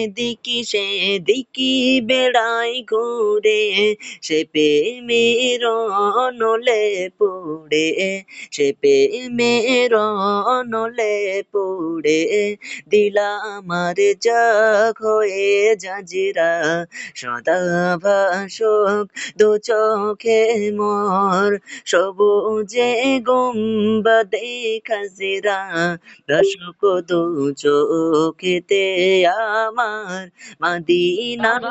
এদিকে সেদিকে বেড়াই ঘুরে, সে প্রেমের নলে পড়ে, সে প্রেমের নলে পড়ে, দিলা আমার জাগ হয়ে জাজিরা, সদা ভাসুক দু চোখে মোর, সবুজে গুম্বাদে খাজিরা, ভাসুক দু চোখেতে আমার, মদিনার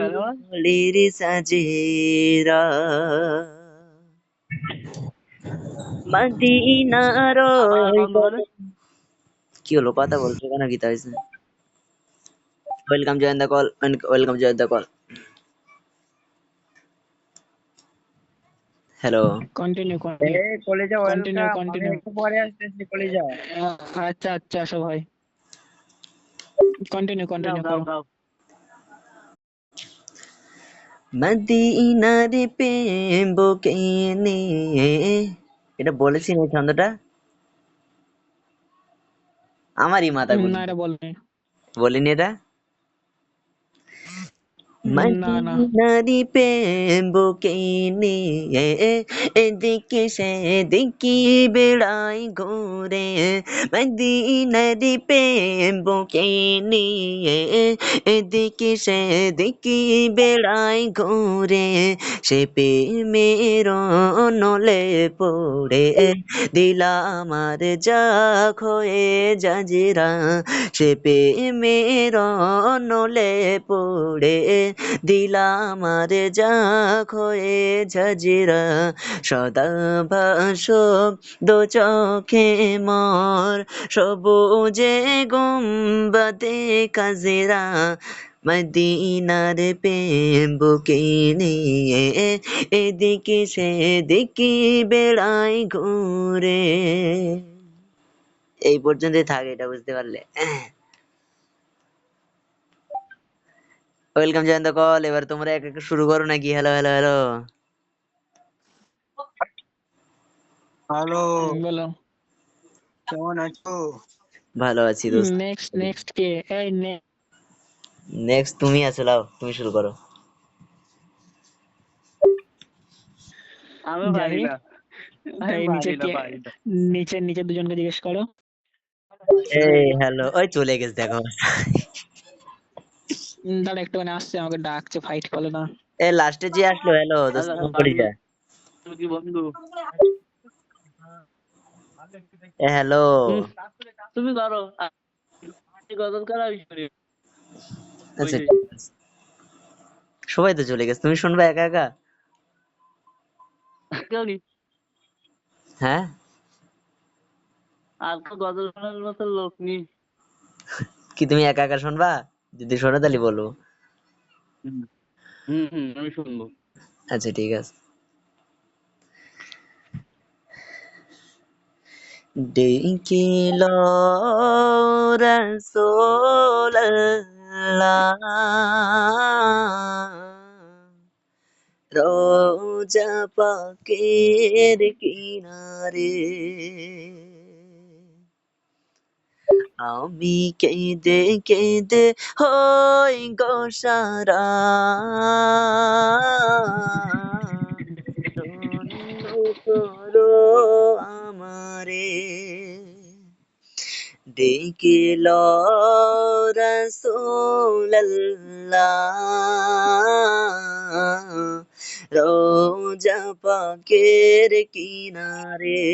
গলির সাজেরা, মদিনার কি হলো, কথা বলছো কেন, গীতা হয়েছে? Welcome join the call, welcome join the call. Hello, continue কলেজে কন্টিনিউ ওয়েলকাম, আমি কন্টিনিউ। একটু পরে আসতেছি কলেজে। আচ্ছা আচ্ছা আসো ভাই, কন্টিনিউ কন্টিনিউ করো। মদিনার প্রেম বুকে নিয়ে, এটা বলেছি না ছন্দটা? আমারই মাথা না ঘুরছে, এটা বলনি। বলিনি এটা? না না মদিনার প্রেম বুকে নিয়ে, এদিকে সেদিকে বেড়াই ঘুরে, মদিনার প্রেম বুকে নিয়ে, এদিকে সেদিকে বেড়াই ঘুরে, সে প্রেমের নলে পড়ে, দিলা আমার জাগ হয়ে জাজিরা, সে প্রেমের নলে পড়ে, দিলা আমার জাগ হয়ে জাজিরা, সদা ভাসুক দু চোখে মোর, সবুজে গুম্বাদে খাজিরা, মদিনার প্রেম বুকে নিয়ে, এদিকে সেদিকে বেড়াই ঘুরে। এই পর্যন্তই থাকে, এটা বুঝতে পারলে? Welcome join the call. এবার তোমরা এক এক শুরু করো নাকি? হ্যালো হ্যালো হ্যালো, হ্যালো, বলো। কেমন আছো? ভালো আছি দোস্ত। নেক্সট নেক্সট কে? এই নেক্সট তুমি আছো, লাও তুমি শুরু করো। আমি পারি জানি। না, আমি এই পারি নিচে না, কে? পারি না। নিচে নিচে দুজনকে জিজ্ঞেস করো। এই হ্যালো, ওই চলে গেছে দেখো। দাঁড়া একটুখানি আসছে, আমাকে ডাকছে, ফাইট করলে না। এই লাস্টে যে আসলো, হ্যালো দোস্ত, ফোন করি যা। তুমি কি বন্ধু? এ হ্যালো, তুমি করো, আমি গজল করা বিষয়। আচ্ছা ঠিক আছে। সবাই তো চলে গেছে, তুমি শুনবা একা একা? কেউ নেই, হ্যাঁ, আর তো গজল শোনার মতো লোক নেই। কি তুমি একা একা শুনবা? যদি শোনো তাহলে বলো। হুম হুম হুম, আমি শুনবো। আচ্ছা ঠিক আছে। ডেকিল রাসূলুল্লাহ, রোজা পাকের কিনারে, আমি কেঁদে কেঁদে হই গো সারা, ধন্য করো আমারে, ডেকিল রাসূলুল্লাহ, রোজা পাকের কিনারে,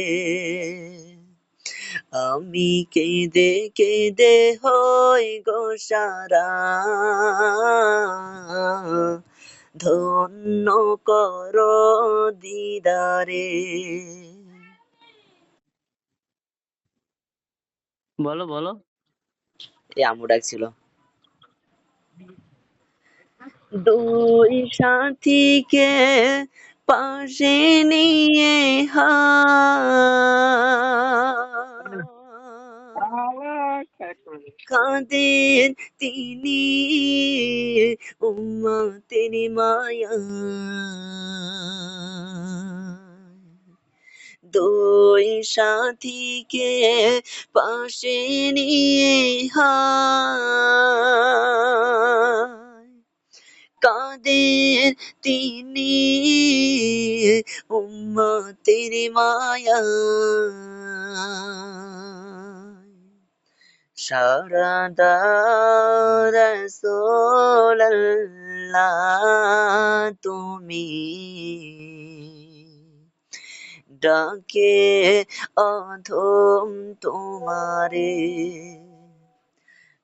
আমি কেঁদে কেঁদে হই গো সারা, ধন্য করো দিদারে। বলো বলো। এই আম্মু ডাকছিল। দুই সাথীকে পাশে নিয়ে কাঁদেন তিনি উম্মতের মায়া, দুই সাথীকে পাশে নিয়ে তিনি উম্মতের মায়া সারা দাও রাসূলুল্লাহ তুমি ডাকে অধম তোমারে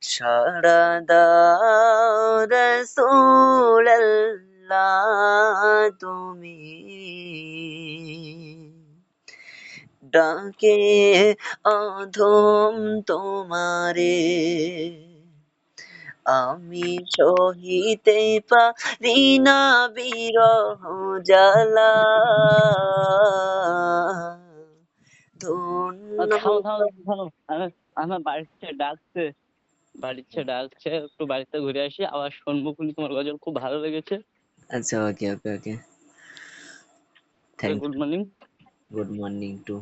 সারা দাও রাসূলুল্লাহ তুমি ডাকে অধম তোমারে আমি সহিতে পারি না বিরহ জ্বালা ধন্য থামো থামো থামো আমার বাড়িতে ডাকছে একটু বাড়িতে ঘুরে আসি আবার শুনবো কিন্তু তোমার গজল খুব ভালো লেগেছে আচ্ছা okay okay okay thank good you morning good morning two